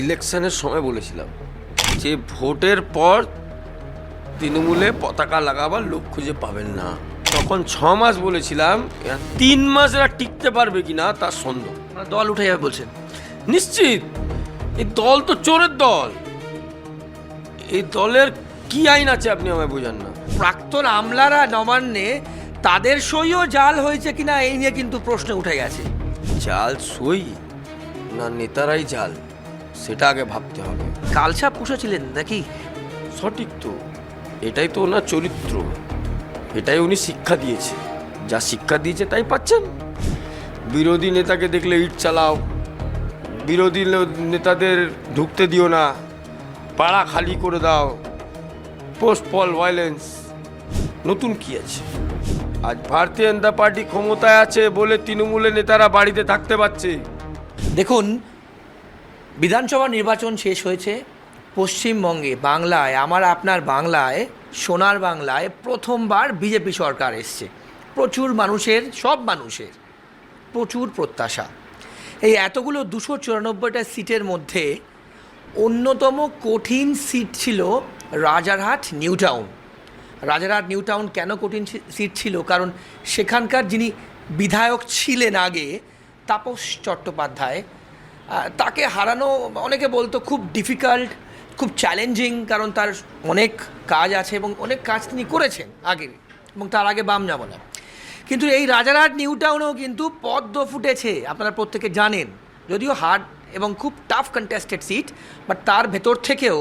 ইলেকশনের সময় বলেছিলাম যে ভোটের পর তৃণমূলে পতাকা লাগাবার লোক খুঁজে পাবেন না। তখন 6 মাস বলেছিলাম, 3 মাস এরা টিকতে পারবে কিনা তার সন্দেহ। দল উঠে যাবে বলছেন? নিশ্চিত। এই দল তো চোরের দল। এই দলের কি আইন আছে আপনি আমায় বোঝান না। প্রাক্তন আমলারা নবান্নে তাদের সইও জাল হয়েছে কিনা এই নিয়ে কিন্তু প্রশ্ন উঠে গেছে। জাল সই না নেতারাই জাল, সেটা আগে ভাবতে হবে। কালসাপ পুষেছিলেন নাকি? সঠিক তো, এটাই তো ওনার চরিত্র, এটাই উনি শিক্ষা দিয়েছে। যা শিক্ষা দিয়েছে তাই পাচ্ছেন। বিরোধী নেতাকে দেখলে ইট চালাও, বিরোধী নেতাদের ঢুকতে দিও না, পাড়া খালি করে দাও, পোস্ট পল ভায়োলেন্স। নতুন কি আছে? আজ ভারতীয় জনতা পার্টি ক্ষমতায় আছে বলে তৃণমূলের নেতারা বাড়িতে থাকতে পারছে। দেখুন, বিধানসভা নির্বাচন শেষ হয়েছে পশ্চিমবঙ্গে, বাংলায়, আমার আপনার বাংলায়, সোনার বাংলায় প্রথমবার বিজেপি সরকার এসছে। প্রচুর মানুষের, সব মানুষের প্রচুর প্রত্যাশা। এই এতগুলো 294টা সিটের মধ্যে অন্যতম কঠিন সিট ছিল Rajarhat New town. Rajarhat New town কেন কঠিন সিট ছিল? কারণ সেখানকার যিনি বিধায়ক ছিলেন আগে, তাপস চট্টোপাধ্যায়, তাকে হারানো অনেকে বলতো খুব ডিফিকাল্ট, খুব চ্যালেঞ্জিং, কারণ তার অনেক কাজ আছে এবং অনেক কাজ তিনি করেছেন আগে, এবং তার আগে বাম জামানা। কিন্তু এই রাজারহাট নিউ টাউনেও কিন্তু পদ্ম ফুটেছে, আপনারা প্রত্যেকে জানেন। যদিও হার্ড এবং খুব টাফ কন্টেস্টেড সিট, বাট তার ভেতর থেকেও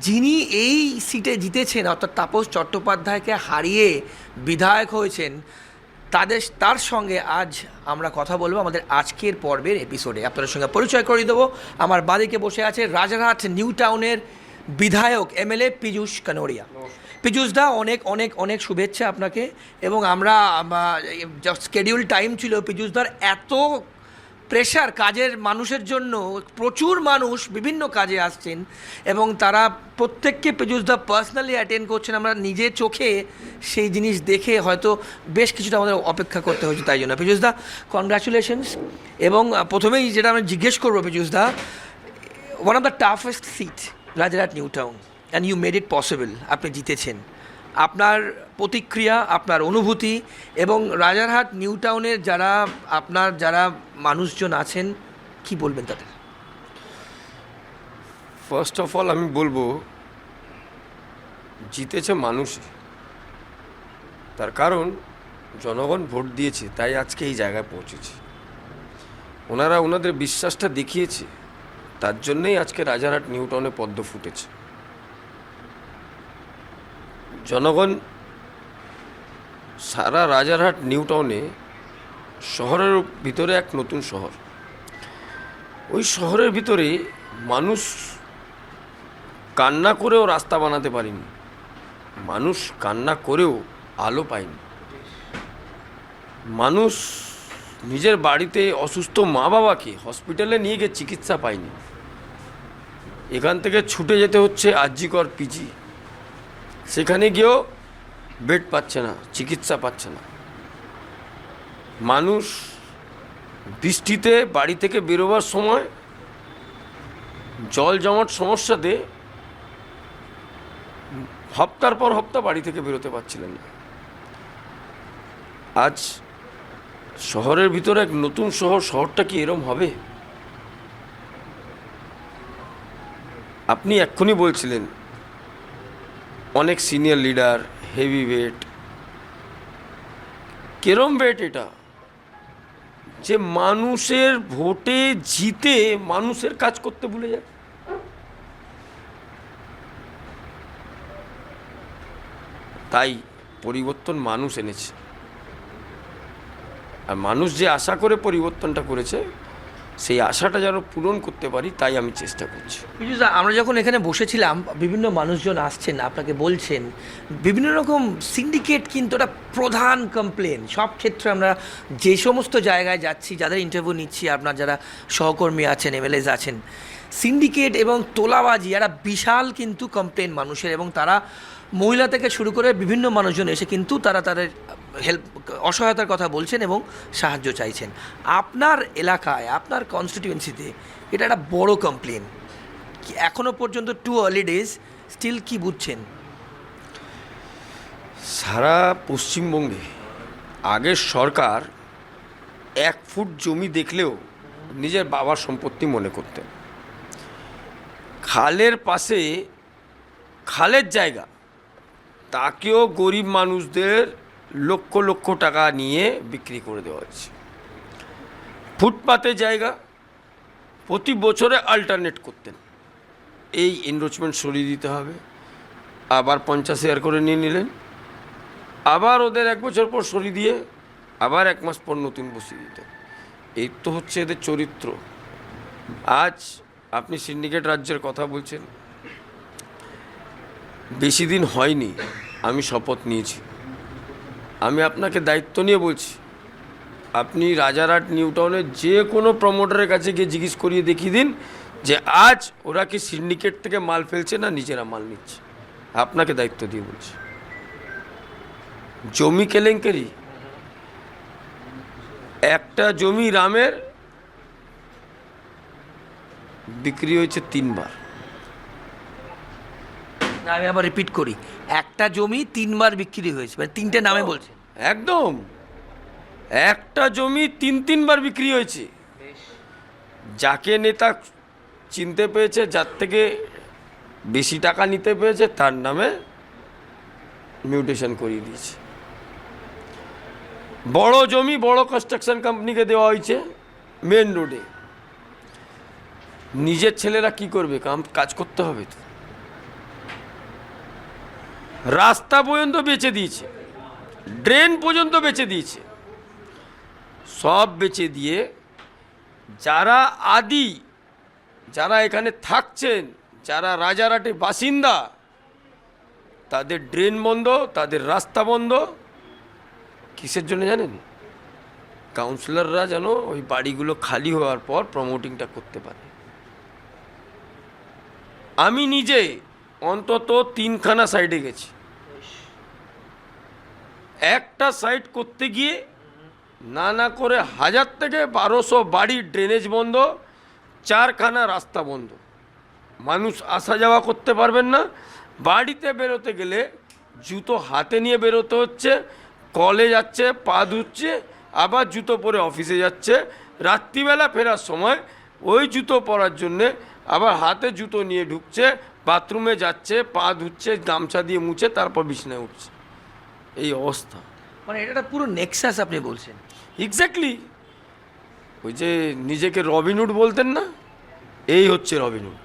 যিনি এই সিটে জিতেছেন, অর্থাৎ তাপস চট্টোপাধ্যায়কে হারিয়ে বিধায়ক হয়েছেন, তার সঙ্গে আজ আমরা কথা বলবো আমাদের আজকের পর্বের এপিসোডে। আপনাদের সঙ্গে পরিচয় করিয়ে দেবো। আমার বাদিকে বসে আছে রাজারহাট নিউ টাউনের বিধায়ক এমএলএ পীযূষ কানোরিয়া। পীযূষদা, অনেক অনেক অনেক শুভেচ্ছা আপনাকে। এবং আমরা স্কেডিউল টাইম ছিল পীযূষদার, এত প্রেশার কাজের মানুষের জন্য, প্রচুর মানুষ বিভিন্ন কাজে আসছেন এবং তারা প্রত্যেককে পীযূষদা পার্সোনালি অ্যাটেন্ড করছেন। আমরা নিজে চোখে সেই জিনিস দেখে হয়তো বেশ কিছুটা আমাদের অপেক্ষা করতে হয়েছে। তাই জন্য পীযূষদা, কনগ্রাচুলেশনস। এবং প্রথমেই যেটা আমরা জিজ্ঞেস করবো পীযূষদা, one of the toughest seat Rajarhat New Town, and you made it possible, আপনি জিতেছেন। আপনার প্রতিক্রিয়া, আপনার অনুভূতি, এবং রাজারহাট নিউ টাউনের যারা মানুষজন আছেন, কি বলবেন তাদের? ফার্স্ট অফ অল আমি বলবো, জিতেছে মানুষ। তার কারণ জনগণ ভোট দিয়েছে, তাই আজকে এই জায়গায় পৌঁছেছে। ওনারা ওনাদের বিশ্বাসটা দেখিয়েছে, তার জন্যই আজকে রাজারহাট নিউ টাউনে পদ্ম ফুটেছে। জনগণ সারা রাজারহাট নিউ টাউনে, শহরের ভিতরে এক নতুন শহর, ওই শহরের ভিতরে মানুষ কান্না করেও রাস্তা বানাতে পারেনি, মানুষ কান্না করেও আলো পায়নি, মানুষ নিজের বাড়িতে অসুস্থ মা বাবাকে হসপিটালে নিয়ে গিয়ে চিকিৎসা পায়নি। এখান থেকে ছুটে যেতে হচ্ছে আরজিকর পিজি, সেখানে গিয়েও বেড পাচ্ছে না, চিকিৎসা পাচ্ছে না। মানুষ বৃষ্টিতে বাড়ি থেকে বেরোবার সময় জল জমাট সমস্যাতে হপ্তার পর হপ্তা বাড়ি থেকে বেরোতে পারছিলেন না। আজ শহরের ভিতরে এক নতুন শহরটা কি এরম হবে? আপনি এক্ষুনি বলছিলেন অনেক সিনিয়র লিডার, হেভি ওয়েট। কেরম ওয়েট এটা, যে মানুষের ভোটে জিতে মানুষের কাজ করতে ভুলে যায়। তাই পরিবর্তন মানুষ এনেছে, আর মানুষ যে আশা করে পরিবর্তনটা করেছে, সেই আশাটা যেন পূরণ করতে পারি, তাই আমি চেষ্টা করছি। পীযূষদা, আমরা যখন এখানে বসেছিলাম, বিভিন্ন মানুষজন আসছেন, আপনাকে বলছেন বিভিন্ন রকম সিন্ডিকেট কিন্তু একটা প্রধান কমপ্লেন। সব ক্ষেত্রে আমরা যে সমস্ত জায়গায় যাচ্ছি, যাদের ইন্টারভিউ নিচ্ছি, আপনার যারা সহকর্মী আছেন, এমএলএস আছেন, সিন্ডিকেট এবং তোলাবাজি একটা বিশাল কিন্তু কমপ্লেন মানুষের। এবং তারা মহিলা থেকে শুরু করে বিভিন্ন মানুষজন এসে কিন্তু তারা তাদের অসহায়তার কথা বলছেন এবং সাহায্য চাইছেন। আপনার এলাকায়, আপনার কনস্টিটিউয়েন্সিতে এটা একটা বড় কমপ্লেন, এখনো পর্যন্ত টু আর্লি ডেজ, স্টিল কি বুঝছেন? সারা পশ্চিমবঙ্গে আগের সরকার 1 ফুট জমি দেখলেও নিজের বাবার সম্পত্তি মনে করতেন। খালের পাশে খালের জায়গা তাকেও গরিব মানুষদের লক্ষ লক্ষ টাকা নিয়ে বিক্রি করে দেওয়া হচ্ছে। ফুটপাতে জায়গা প্রতি বছরে অল্টারনেট করতেন, এই এনরোচমেন্ট সরিয়ে দিতে হবে, আবার 50,000 করে নিয়ে নিলেন, আবার ওদের 1 বছর পর সরিয়ে দিয়ে আবার 1 মাস পর নতুন বসিয়ে দিতেন। এই তো হচ্ছে এদের চরিত্র। আজ আপনি সিন্ডিকেট রাজ্যের কথা বলছেন, বেশি দিন হয়নি আমি শপথ নিয়েছি। আমি আপনাকে দায়িত্ব নিয়ে বলছি, আপনি রাজারহাট নিউ টাউনের যে কোনো প্রমোটারের কাছে গিয়ে জিজ্ঞেস করিয়ে দেখিয়ে দিন যে আজ ওরা কি সিন্ডিকেট থেকে মাল ফেলছে না নিজেরা মাল নিচ্ছে। আপনাকে দায়িত্ব দিয়ে বলছি। জমি কেলেঙ্কারি, একটা জমি রামের বিক্রি হয়েছে 3 বার। আমি আবার রিপিট করি, একটা জমি 3 বার বিক্রি হয়েছে, মানে 3টে নামে বলছেন? একদম, একটা জমি 3 বার বিক্রি হয়েছে। যাকে নেতা চিনতে পেয়েছে, যার থেকে বেশি টাকা নিতে পেরেছে, তার নামে মিউটেশন করিয়ে দিয়েছে। বড় জমি বড় কনস্ট্রাকশন কোম্পানিকে দেওয়া হয়েছে মেন রোডে। নিজের ছেলেরা কি করবে? কাজ করতে হবে তো। রাস্তা পর্যন্ত বেচে দিয়েছে, ড্রেন পর্যন্ত বেচে দিয়েছে। সব বেচে দিয়ে যারা এখানে থাকছেন, যারা রাজারহাটে বাসিন্দা, তাদের ড্রেন বন্ধ, তাদের রাস্তা বন্ধ। কিসের জন্য জানেন? কাউন্সিলররা যেন ওই বাড়িগুলো খালি হওয়ার পর প্রমোটিংটা করতে পারে। আমি নিজে অন্তত 3খানা সাইডে গেছি। একটা সাইড করতে গিয়ে না করে 1000 থেকে 1200 বাড়ির ড্রেনেজ বন্ধ, 4খানা রাস্তা বন্ধ। মানুষ আসা যাওয়া করতে পারবেন না। বাড়িতে বেরোতে গেলে জুতো হাতে নিয়ে বেরোতে হচ্ছে, কলে যাচ্ছে, পা ধুচ্ছে, আবার জুতো পরে অফিসে যাচ্ছে। রাত্রিবেলা ফেরার সময় ওই জুতো পরার জন্যে আবার হাতে জুতো নিয়ে ঢুকছে, বাথরুমে যাচ্ছে, পা ধুচ্ছে, গামছা দিয়ে মুছে, তারপর বিছানায় উঠছে। এই অবস্থা। মানে এটা পুরো নেক্সাস আপনি বলছেন? এক্স্যাক্টলি। ওই যে নিজেকে রবিনহুড বলতেন না, এই হচ্ছে রবিনহুড।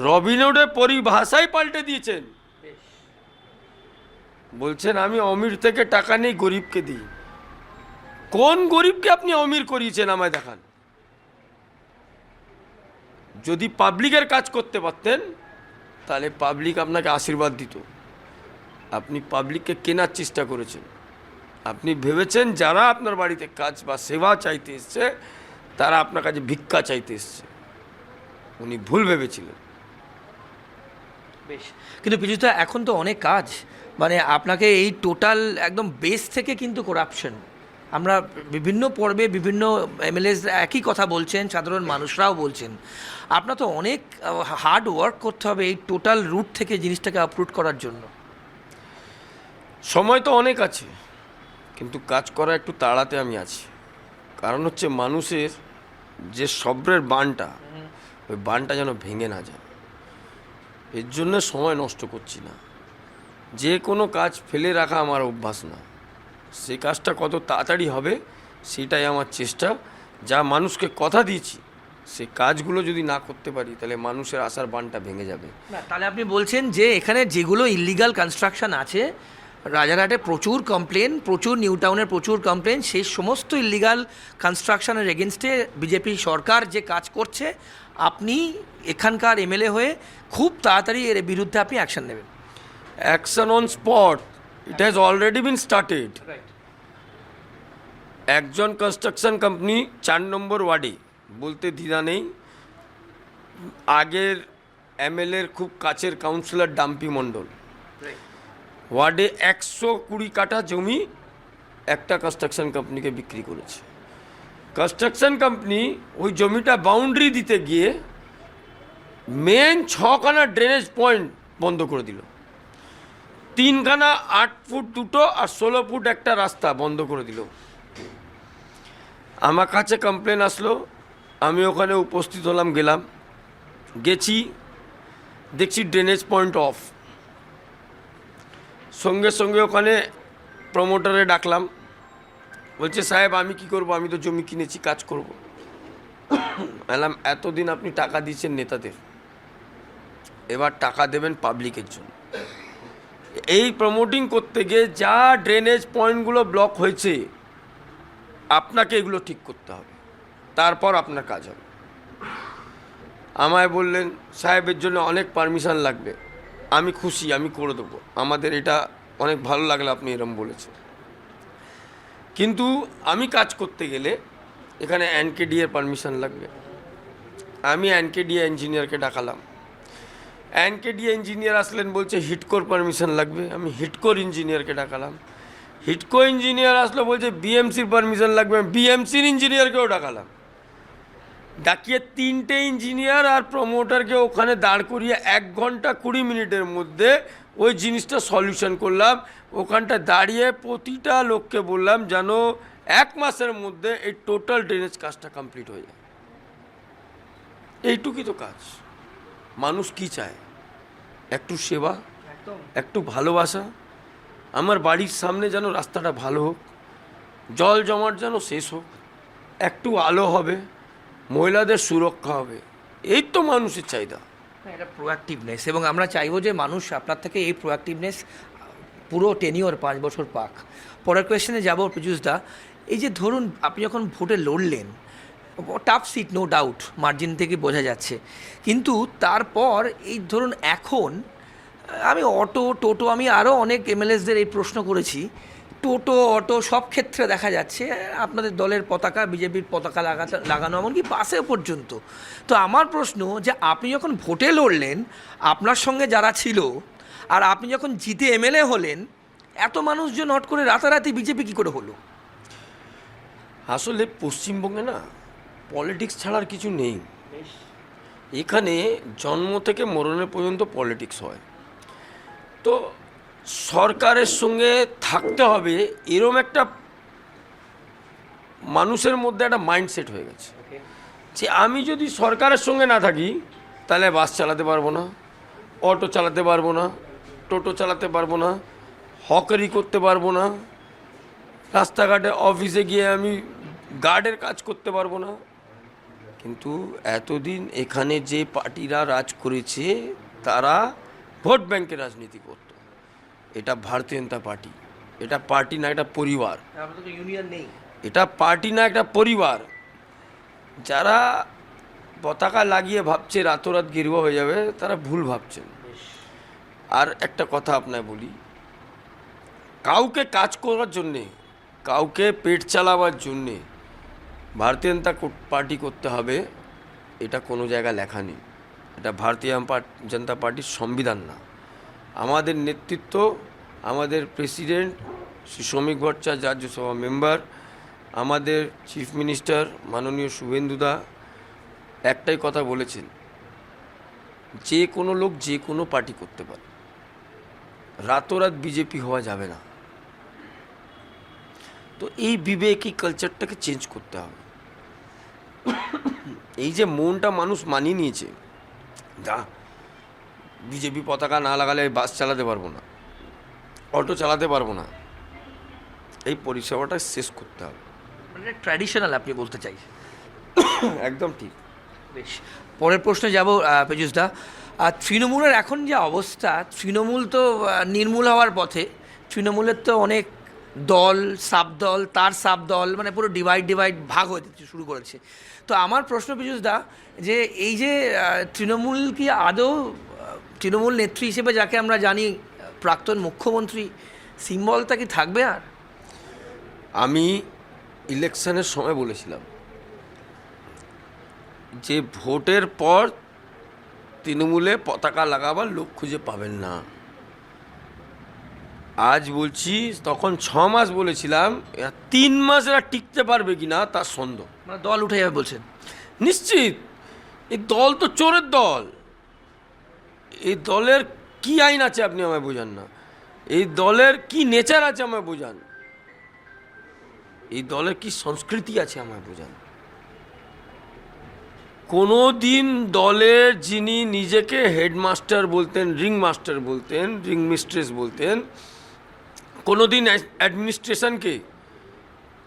রবিনহুডের পরিভাষাই পাল্টে দিয়েছেন। বলছেন আমি অমির থেকে টাকা নেই, গরিবকে দিই। কোন গরিবকে আপনি অমির করিয়েছেন আমায় দেখান। যদি পাবলিকের কাজ করতে পারতেন তাহলে পাবলিক আপনাকে আশীর্বাদ দিত। আপনি পাবলিককে কেনার চেষ্টা করেছেন। আপনি ভেবেছেন যারা আপনার বাড়িতে কাজ বা সেবা চাইতে এসছে তারা আপনার কাছে ভিক্ষা চাইতে এসছে। উনি ভুল ভেবেছিলেন। বেশ, কিন্তু পিজুদা এখন তো অনেক কাজ, মানে আপনাকে এই টোটাল একদম বেস থেকে কিন্তু করাপশন। আমরা বিভিন্ন পর্বে বিভিন্ন এমএলএস একই কথা বলছেন, সাধারণ মানুষরাও বলছেন। আপনার তো অনেক হার্ড ওয়ার্ক করতে হবে এই টোটাল রুট থেকে জিনিসটাকে আপরুট করার জন্য। সময় তো অনেক আছে, কিন্তু কাজ করা একটু তাড়াতে আমি আছি। কারণ হচ্ছে মানুষের যে সব্রের বানটা, ওই বানটা যেন ভেঙে না যায়। এর জন্য সময় নষ্ট করছি না। যে কোনো কাজ ফেলে রাখা আমার অভ্যাস না। সেই কাজটা কত তাড়াতাড়ি হবে সেটাই আমার চেষ্টা। যা মানুষকে কথা দিয়েছি সেই কাজগুলো যদি না করতে পারি তাহলে মানুষের আশার বানটা ভেঙে যাবে। না, তাহলে আপনি বলছেন যে এখানে যেগুলো ইললিগাল কনস্ট্রাকশন আছে, রাজারহাটে প্রচুর কমপ্লেন, প্রচুর নিউ টাউনের প্রচুর কমপ্লেন, সেই সমস্ত ইললিগাল কনস্ট্রাকশনের এগেনস্টে বিজেপি সরকার যে কাজ করছে, আপনি এখানকার এমএলএ হয়ে খুব তাড়াতাড়ি এর বিরুদ্ধে আপনি অ্যাকশন নেবেন। Action on spot, it has already been started. একজন কনস্ট্রাকশন কোম্পানি 4 নম্বর ওয়ার্ডে, বলতে দ্বিধা নেই, আগের এমএলএর খুব কাছের কাউন্সিলর ডাম্পি মণ্ডল, ওয়ার্ডে 120 কাঠা জমি একটা কনস্ট্রাকশন কোম্পানিকে বিক্রি করেছে। কনস্ট্রাকশন কোম্পানি ওই জমিটা বাউন্ডারি দিতে গিয়ে মেন 6খানা ড্রেনেজ পয়েন্ট বন্ধ করে দিল, 3খানা 8 ফুট দুটো আর 16 ফুট একটা রাস্তা বন্ধ করে দিল। আমার কাছে কমপ্লেন আসলো, আমি ওখানে উপস্থিত হলাম, গেছি, দেখছি ড্রেনেজ পয়েন্ট অফ। সঙ্গে সঙ্গে ওখানে প্রমোটারে ডাকলাম, বলছে সাহেব আমি কি করব, আমি তো জমি কিনেছি, কাজ করব। বললাম এতদিন আপনি টাকা দিয়েছেন নেতাদের, এবার টাকা দেবেন পাবলিকের জন্য। এই প্রমোটিং করতে গিয়ে যা ড্রেনেজ পয়েন্টগুলো ব্লক হয়েছে আপনাকে এগুলো ঠিক করতে হবে, তারপর আপনার কাজ হবে। আমায় বললেন সাহেবের জন্য অনেক পারমিশন লাগবে। আমি খুশি, আমি করে দেবো, আমাদের এটা অনেক ভালো লাগলো আপনি এরম বলেছেন। কিন্তু আমি কাজ করতে গেলে এখানে এনকেডি এর পারমিশন লাগবে। আমি এনকেডি ইঞ্জিনিয়ারকে ডাকালাম, এনকেডি ইঞ্জিনিয়ার আসলেন, বলছে হিটকোর পারমিশন লাগবে। আমি হিটকোর ইঞ্জিনিয়ারকে ডাকালাম, হিটকো ইঞ্জিনিয়ার আসলো, বলছে বিএমসির পারমিশন লাগবে। আমি বিএমসির ইঞ্জিনিয়ারকেও ডাকালাম, ডাকিয়ে 3টে ইঞ্জিনিয়ার আর প্রমোটারকে ওখানে দাঁড় করিয়ে 1 ঘন্টা 20 মিনিটের মধ্যে ওই জিনিসটা সলিউশন করলাম। ওখানটা দাঁড়িয়ে প্রতিটা লোককে বললাম যেন 1 মাসের মধ্যে এই টোটাল ড্রেনেজ কাজটা কমপ্লিট হয়ে যায়। এইটুকুই তো কাজ। মানুষ কি চায়? একটু সেবা, একটু ভালোবাসা। আমার বাড়ির সামনে যেন রাস্তাটা ভালো হোক, জল জমাট যেন শেষ হোক, একটু আলো হবে, মহিলাদের সুরক্ষা হবে, এই তো মানুষের চাহিদা। এটা প্রোঅ্যাক্টিভনেস, এবং আমরা চাইবো যে মানুষ আপনার থেকে এই প্রোঅ্যাক্টিভনেস পুরো টেনিওর 5 বছর পাক। পরের কোয়েশ্চেনে যাবো পীযূষদা। এই যে ধরুন আপনি যখন ভোটে লড়লেন, tough seat no doubt, margin থেকে বোঝা যাচ্ছে, কিন্তু তারপর এই ধরুন এখন আমি টোটো আমি আরও অনেক এমএলএসদের এই প্রশ্ন করেছি, টোটো অটো সব ক্ষেত্রে দেখা যাচ্ছে আপনাদের দলের পতাকা, বিজেপির পতাকা লাগানো, এমনকি বাসে পর্যন্ত। তো আমার প্রশ্ন যে আপনি যখন ভোটে লড়লেন, আপনার সঙ্গে যারা ছিল, আর আপনি যখন জিতে এমএলএ হলেন, এত মানুষজন হট করে রাতারাতি বিজেপি কী করে হলো? আসলে পশ্চিমবঙ্গে না পলিটিক্স ছাড়ার কিছু নেই। এখানে জন্ম থেকে মরণের পর্যন্ত পলিটিক্স হয়। তো সরকারের সঙ্গে থাকতে হবে এরম একটা মানুষের মধ্যে একটা মাইন্ডসেট হয়ে গেছে যে আমি যদি সরকারের সঙ্গে না থাকি তাহলে বাস চালাতে পারবো না, অটো চালাতে পারবো না, টোটো চালাতে পারবো না, হকারি করতে পারবো না, রাস্তাঘাটে অফিসে গিয়ে আমি গার্ডের কাজ করতে পারবো না। কিন্তু এতদিন এখানে যে পার্টিরা রাজ করেছে তারা ভোট ব্যাংকের রাজনীতি করত। এটা ভারতীয় জনতা পার্টি, এটা পার্টি না, এটা পরিবার। ইউনিয়ন নেই, এটা পার্টি না, একটা পরিবার। যারা পতাকা লাগিয়ে ভাবছে রাতোরাত গেরুয়া হয়ে যাবে, তারা ভুল ভাবছেন। আর একটা কথা আপনায় বলি, কাউকে কাজ করার জন্যে, কাউকে পেট চালাবার জন্যে ভারতীয় পার্টি করতে হবে, এটা কোনো জায়গায় লেখা নেই। এটা ভারতীয় জনতা পার্টির সংবিধান না। আমাদের নেতৃত্ব, আমাদের প্রেসিডেন্ট শ্রী শ্রমিক ভট্টাচার্য রাজ্যসভা মেম্বার, আমাদের চিফ মিনিস্টার মাননীয় শুভেন্দুদা একটাই কথা বলেছেন, যে কোনো লোক যে কোনো পার্টি করতে পারে, রাতোরাত বিজেপি হওয়া যাবে না। তো এই বিবেকী কালচারটাকে চেঞ্জ করতে হবে। এই যে মনটা মানুষ মানিয়ে নিয়েছে, যা বিজেপি পতাকা না লাগালে বাস চালাতে পারবো না, অটো চালাতে পারবো না, এই পরিষেবাটা শেষ করতে হবে। মানে ট্র্যাডিশনাল আপনি বলতে চাইছেন? একদম ঠিক। বেশ, পরের প্রশ্নে যাব পীযূষদা। তৃণমূলের এখন যে অবস্থা, তৃণমূল তো নির্মূল হওয়ার পথে। তৃণমূলের তো অনেক দল, সাবদল, তার সাবদল, মানে পুরো ডিভাইড ভাগ হতে শুরু করেছে। তো আমার প্রশ্ন পীযূষদা, যে এই যে তৃণমূল কি আদৌ তৃণমূল নেত্রী হিসেবে যাকে আমরা জানি প্রাক্তন মুখ্যমন্ত্রী, সিম্বলটা কি থাকবে? আর আমি ইলেকশনের সময় বলেছিলাম যে ভোটের পর তৃণমূলে পতাকা লাগাবার লোক খুঁজে পাবেন না। আজ বলছি, তখন 6 মাস বলেছিলাম, 3 মাস এরা টিকতে পারবে কি না তার সন্দেহ। মানে দল উঠে যাবে বলছেন? নিশ্চিত। এই দল তো চোরের দল, এই দলের কি আইন আছে আপনি আমায় বোঝান না, এই দলের কি নেচার আছে আমায় বোঝান, এই দলের কি সংস্কৃতি আছে আমায় বোঝান। কোনো দিন দলের যিনি নিজেকে হেডমাস্টার বলতেন, রিং মাস্টার বলতেন, রিং মিস্ট্রেস বলতেন, কোনো দিন অ্যাডমিনিস্ট্রেশনকে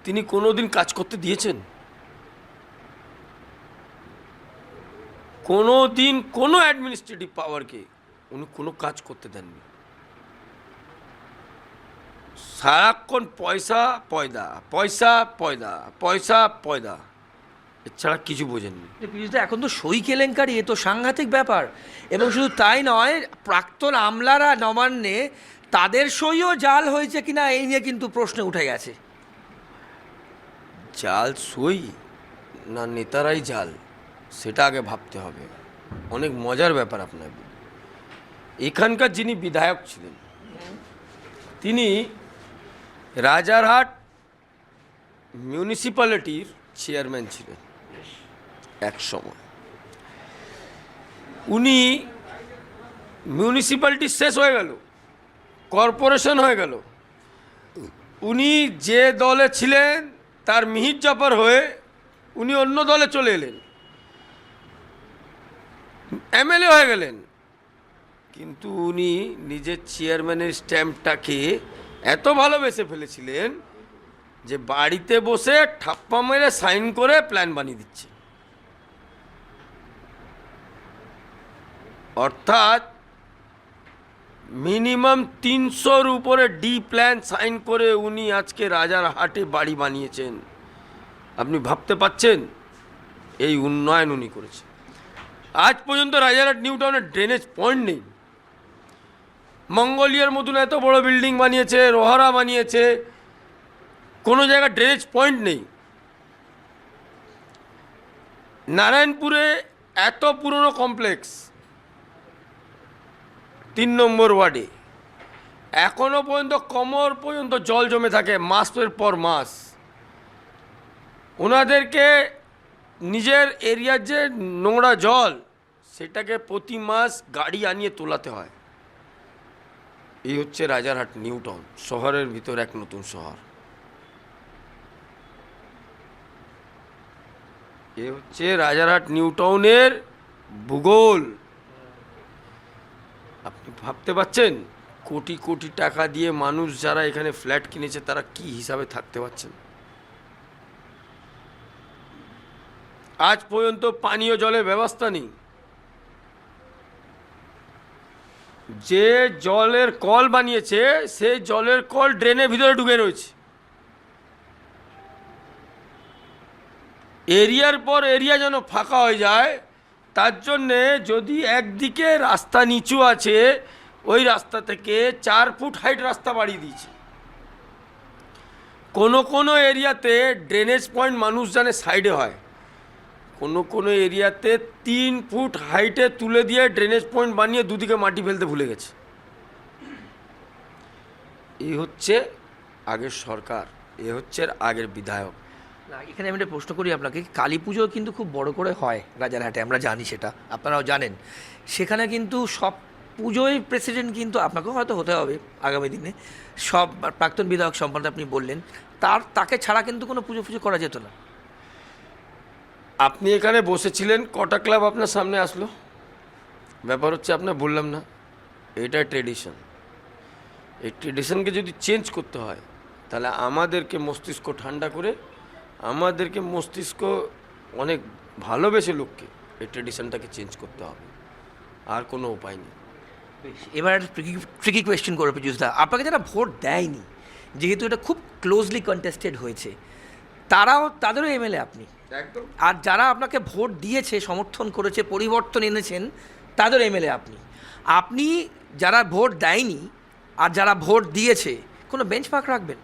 তিনি কোনো দিন কাজ করতে দিয়েছেন? কোনো দিন কোনো অ্যাডমিনিস্ট্রেটিভ পাওয়ারকে উনি কোনো কাজ করতে দেননি। সারাক্ষণ পয়সা পয়দা, পয়সা পয়দা, পয়সা পয়দা, এছাড়া কিছু বোঝেননি। পীযূষদা, এখন তো সই কেলেঙ্কারি, এ তো সাংঘাতিক ব্যাপার। এবং শুধু তাই নয়, প্রাক্তন আমলারা নবান্নে তাদের সইও জাল হয়েছে কিনা এই নিয়ে কিন্তু প্রশ্ন উঠে গেছে। জাল সই না নেতারাই জাল, সেটা আগে ভাবতে হবে। অনেক মজার ব্যাপার আপনার, এখানকার যিনি বিধায়ক ছিলেন তিনি রাজারহাট মিউনিসিপ্যালিটির চেয়ারম্যান ছিলেন এক সময়। উনি মিউনিসিপ্যালিটি শেষ হয়ে গেল, কর্পোরেশন হয়ে গেল, উনি যে দলে ছিলেন তার মিহির জাফর হয়ে উনি অন্য দলে চলে এলেন, এমএলএ হয়ে গেলেন। কিন্তু উনি নিজের চেয়ারম্যানের স্ট্যাম্পটাকে এত ভালোবেসে ফেলেছিলেন যে বাড়িতে বসে ঠাপ্পা মেরে সাইন করে প্ল্যান বানিয়ে দিচ্ছে। অর্থাৎ মিনিমাম 300-র উপরে ডি প্ল্যান সাইন করে উনি আজকে রাজারহাটে বাড়ি বানিয়েছেন। আপনি ভাবতে পাচ্ছেন এই উন্নয়ন উনি করেছেন। আজ পর্যন্ত রাজারহাট নিউ টাউনের ড্রেনেজ পয়েন্ট নেই। মঙ্গলিয়ার মতন এত বড় বিল্ডিং বানিয়েছে, রোহারা বানিয়েছে, কোনো জায়গায় ড্রেনেজ পয়েন্ট নেই। নারায়ণপুরে এত পুরনো কমপ্লেক্স 3 নম্বর ওয়ার্ডে এখনো পর্যন্ত কোমর পর্যন্ত জল জমে থাকে মাসের পর মাস। ওনাদেরকে নিজের এরিয়ার যে নোংরা জল সেটাকে প্রতি মাস গাড়ি আনিয়ে তোলাতে হয়। এই হচ্ছে রাজারহাট নিউ টাউন, শহরের ভিতর এক নতুন শহর। এ হচ্ছে রাজারহাট নিউ টাউনের ভূগোল। আপনি ভাবতে পাচ্ছেন কোটি কোটি টাকা দিয়ে মানুষ যারা এখানে ফ্ল্যাট কিনেছে তারা কি হিসাবে থাকতে পারছেন? আজ পর্যন্ত পানীয় জলের ব্যবস্থা নেই। যে জলের কল বানিয়েছে সেই জলের কল ড্রেনের ভিতরে ঢুকে রয়েছে। এরিয়ার পর এরিয়া যেন ফাঁকা হয়ে যায়, তার জন্যে যদি একদিকে রাস্তা নিচু আছে ওই রাস্তা থেকে 4 ফুট হাইট রাস্তা বাড়িয়ে দিয়েছে। কোনো এরিয়াতে ড্রেনেজ পয়েন্ট মানুষ জানে সাইডে হয়, কোনো এরিয়াতে 3 ফুট হাইটে তুলে দিয়ে ড্রেনেজ পয়েন্ট বানিয়ে দুদিকে মাটি ফেলতে ভুলে গেছে। এই হচ্ছে আগের সরকার, এ হচ্ছে আগের বিধায়ক। না, এখানে আমি একটা প্রশ্ন করি আপনাকে। কালী পুজো কিন্তু খুব বড় করে হয় রাজারহাটে, আমরা জানি, সেটা আপনারাও জানেন। সেখানে কিন্তু সব পুজোয় প্রেসিডেন্ট কিন্তু আপনাকেও হয়তো হতে হবে আগামী দিনে, সব প্রাক্তন বিধায়ক সম্পর্কে আপনি বললেন, তাকে ছাড়া কিন্তু কোনো পুজো করা যেত না। আপনি এখানে বসেছিলেন, কটা ক্লাব আপনার সামনে আসলো? ব্যাপার হচ্ছে আপনার বললাম না, এটা ট্রেডিশন। এই ট্রেডিশনকে যদি চেঞ্জ করতে হয় তাহলে আমাদেরকে মস্তিষ্ক ঠান্ডা করে, আমাদেরকে মস্তিষ্ক অনেক ভালোবেসে লোককে এই ট্রেডিশনটাকে চেঞ্জ করতে হবে, আর কোনো উপায় নেই। এবার ট্রিকি কোয়েশ্চেন করবে পীযূষদা, আপনাকে যারা ভোট দেয়নি, যেহেতু এটা খুব ক্লোজলি কন্টেস্টেড হয়েছে, তাদেরও এমএলএ আপনি, একদম। আর যারা আপনাকে ভোট দিয়েছে, সমর্থন করেছে, পরিবর্তন এনেছেন, তাদের এমএলএ আপনি যারা ভোট দেয়নি আর যারা ভোট দিয়েছে, কোনো বেঞ্চমার্ক রাখবেন?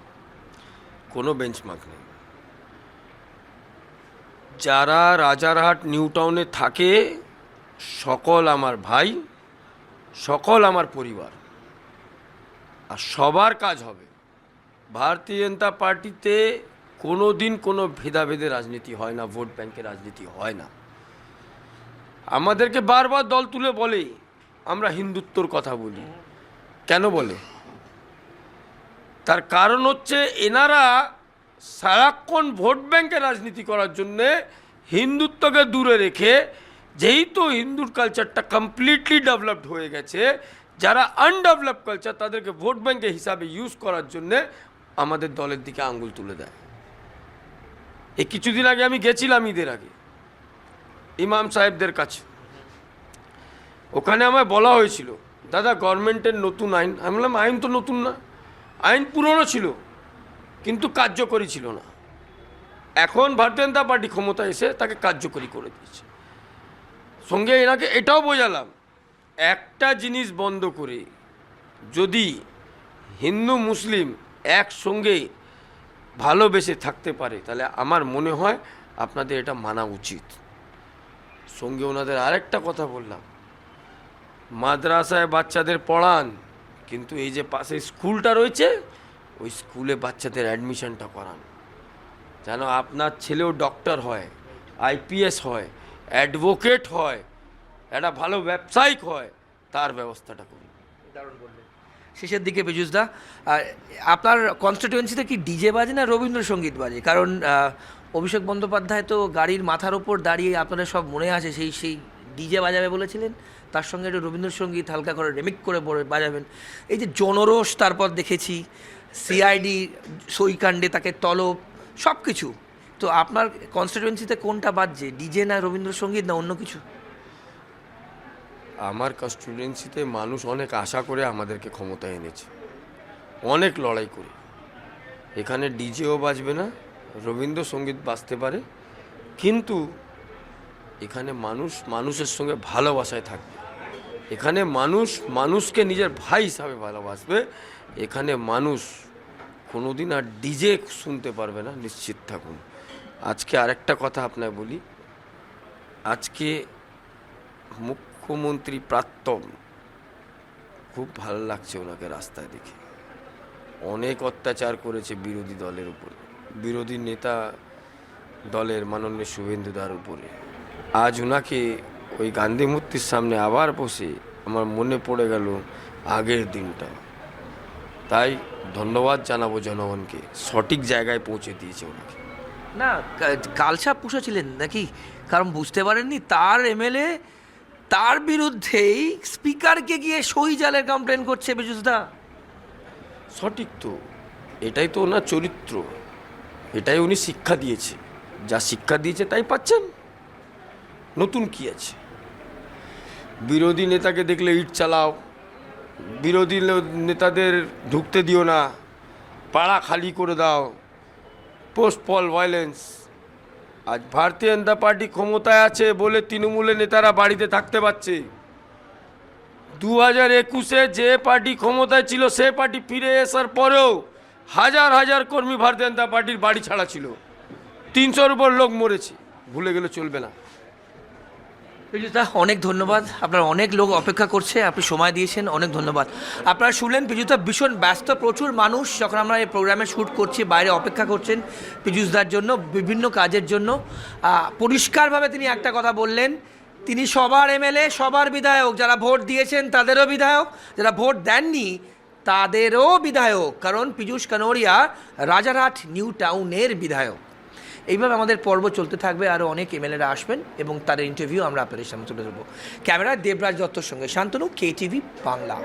কোনো বেঞ্চমার্ক নেই। যারা রাজারহাট নিউ টাউনে থাকে সকল আমার ভাই, সকল আমার পরিবার, আর সবার কাজ হবে। ভারতীয় জনতা পার্টিতে কোনো দিন কোনো ভেদাভেদের রাজনীতি হয় না, ভোট ব্যাংকের রাজনীতি হয় না। আমাদেরকে বারবার দল তুলে বলে আমরা হিন্দুত্বর কথা বলি। কেন বলে? তার কারণ হচ্ছে এনারা সারাক্ষণ ভোট ব্যাংকে রাজনীতি করার জন্যে হিন্দুত্বকে দূরে রেখে, যেহেতু হিন্দুর কালচারটা কমপ্লিটলি ডেভেলপড হয়ে গেছে, যারা আনডেভেলপড কালচার তাদেরকে ভোট ব্যাংকে হিসাবে ইউজ করার জন্যে আমাদের দলের দিকে আঙ্গুল তুলে দেয়। এই কিছুদিন আগে আমি গেছিলাম ঈদের আগে ইমাম সাহেবদের কাছে। ওখানে আমায় বলা হয়েছিল, দাদা গভর্নমেন্টের নতুন আইন। আমি বললাম আইন তো নতুন না, আইন পুরনো ছিল কিন্তু কার্যকরী ছিল না। এখন ভারতীয় জনতা পার্টি ক্ষমতা এসে তাকে কার্যকরী করে দিয়েছে। সঙ্গে এনাকে এটাও বোঝালাম, একটা জিনিস বন্ধ করে যদি হিন্দু মুসলিম একসঙ্গে ভালোবেসে থাকতে পারে তাহলে আমার মনে হয় আপনাদের এটা মানা উচিত। সঙ্গে ওনাদের আরেকটা কথা বললাম, মাদ্রাসায় বাচ্চাদের পড়ান, কিন্তু এই যে পাশে স্কুলটা রয়েছে ওই স্কুলে বাচ্চাদের অ্যাডমিশনটা করান, যেন আপনার ছেলেও ডক্টর হয়, আইপিএস হয়, অ্যাডভোকেট হয়, একটা ভালো ব্যবসায়িক হয়, তার ব্যবস্থাটা করুন। দারুণ বললেন। শেষের দিকে পীযূষদা, আপনার কনস্টিটিউয়েন্সিতে কি ডিজে বাজে না রবীন্দ্রসঙ্গীত বাজে? কারণ অভিষেক বন্দ্যোপাধ্যায় তো গাড়ির মাথার ওপর দাঁড়িয়ে, আপনারা সব মনে আছে, সেই ডিজে বাজাবে বলেছিলেন, তার সঙ্গে একটু রবীন্দ্রসঙ্গীত হালকা করে রেমিক করে বাজাবেন। এই যে জনরোষ, তারপর দেখেছি সিআইডি সইকাণ্ডে তাকে তলব, সব কিছু। তো আপনার কনস্টিটিউয়েন্সিতে কোনটা বাজছে, ডিজে না রবীন্দ্রসঙ্গীত না অন্য কিছু? আমার কনস্টিটিউয়েন্সিতে মানুষ অনেক আশা করে আমাদেরকে ক্ষমতায় এনেছে, অনেক লড়াই করে। এখানে ডিজেও বাজবে না, রবীন্দ্রসঙ্গীত বাজতে পারে, কিন্তু এখানে মানুষ মানুষের সঙ্গে ভালোবাসায় থাকবে। এখানে মানুষ মানুষকে নিজের ভাই হিসাবে ভালোবাসবে। এখানে মানুষ কোনোদিন আর ডিজে শুনতে পারবে না, নিশ্চিত থাকুন। আজকে আরেকটা কথা আপনাকে বলি, আজকে মুখ্যমন্ত্রী প্রাক্তন, খুব ভালো লাগছে ওনাকে রাস্তায় দেখে। অনেক অত্যাচার করেছে বিরোধী দলের উপরে, বিরোধী নেতা দলের মাননীয় শুভেন্দুদার উপরে। আজ ওনাকে ওই গান্ধী মূর্তির সামনে আবার বসে আমার মনে পড়ে গেল আগের দিনটা। তাই ধন্যবাদ জানাবো জনগণকে, সঠিক জায়গায় পৌঁছে দিয়েছে ওনাকে। না, কালসাপ পুষেছিলেন নাকি? কারণ বুঝতে পারেননি তার এমএলএ তার বিরুদ্ধেই স্পিকারকে গিয়ে সই জালের কমপ্লেন করছে পীযূষদা। সঠিক তো, এটাই তো ওনার চরিত্র, এটাই উনি শিক্ষা দিয়েছে। যা শিক্ষা দিয়েছে তাই পাচ্ছেন, নতুন কি আছে? বিরোধী নেতাকে দেখলে ইট চালাও, বিরোধী নেতাদের ঢুকতে দিও না, পাড়া খালি করে দাও, পোস্ট পল ভায়োলেন্স। আজ ভারতীয় জনতা পার্টি ক্ষমতায় আছে বলে তৃণমূলের নেতারা বাড়িতে থাকতে পারছে। 2021-এ যে পার্টি ক্ষমতায় ছিল সে পার্টি ফিরে আসার পরেও হাজার হাজার কর্মী ভারতীয় জনতা পার্টির বাড়ি ছাড়া ছিল, 300-র উপর লোক মরেছে, ভুলে গেলে চলবে না। পীযূষদা অনেক ধন্যবাদ, আপনার অনেক লোক অপেক্ষা করছে, আপনি সময় দিয়েছেন, অনেক ধন্যবাদ। আপনারা শুনলেন পীযূষদা ভীষণ ব্যস্ত, প্রচুর মানুষ যখন আমরা এই প্রোগ্রামে শ্যুট করছি বাইরে অপেক্ষা করছেন পীযূষদার জন্য, বিভিন্ন কাজের জন্য। পরিষ্কারভাবে তিনি একটা কথা বললেন, তিনি সবার এমএলএ, সবার বিধায়ক, যারা ভোট দিয়েছেন তাদেরও বিধায়ক, যারা ভোট দেননি তাদেরও বিধায়ক, কারণ পীযূষ কানোরিয়া রাজারহাট নিউ টাউনের বিধায়ক। এইভাবে আমাদের পর্ব চলতে থাকবে, আরও অনেক এমএলএরা আসবেন এবং তাদের ইন্টারভিউ আমরা আপনাদের সামনে তুলে ধরবো। ক্যামেরায় দেবরাজ দত্তর সঙ্গে শান্তনু, KTV বাংলা।